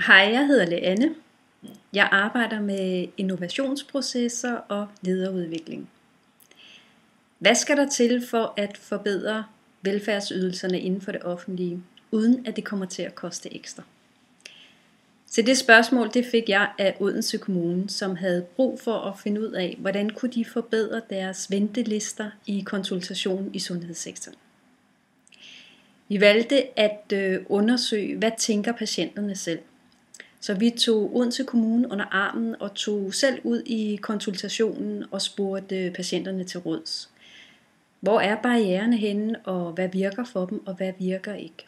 Hej, jeg hedder Leanne. Jeg arbejder med innovationsprocesser og lederudvikling. Hvad skal der til for at forbedre velfærdsydelserne inden for det offentlige, uden at det kommer til at koste ekstra? Så det spørgsmål det fik jeg af Odense Kommune, som havde brug for at finde ud af, hvordan kunne de forbedre deres ventelister i konsultation i sundhedssektoren. Vi valgte at undersøge, hvad tænker patienterne selv. Så vi tog Odense Kommune under armen og tog selv ud i konsultationen og spurgte patienterne til råds. Hvor er barriererne henne, og hvad virker for dem, og hvad virker ikke?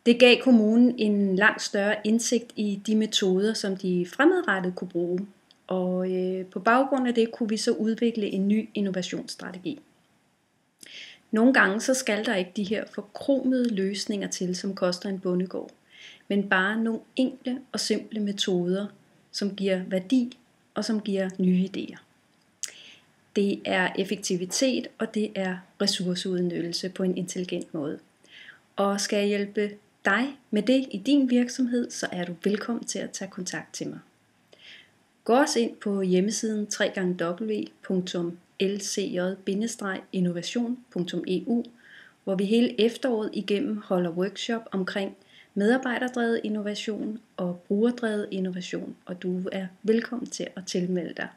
Det gav kommunen en langt større indsigt i de metoder, som de fremadrettet kunne bruge. Og på baggrund af det kunne vi så udvikle en ny innovationsstrategi. Nogle gange så skal der ikke de her forkromede løsninger til, som koster en bondegård, men bare nogle enkle og simple metoder, som giver værdi og som giver nye idéer. Det er effektivitet, og det er ressourceudnyttelse på en intelligent måde. Og skal jeg hjælpe dig med det i din virksomhed, så er du velkommen til at tage kontakt til mig. Gå også ind på hjemmesiden www.lcj-innovation.eu, hvor vi hele efteråret igennem holder workshop omkring medarbejderdrevet innovation og brugerdrevet innovation, og du er velkommen til at tilmelde dig.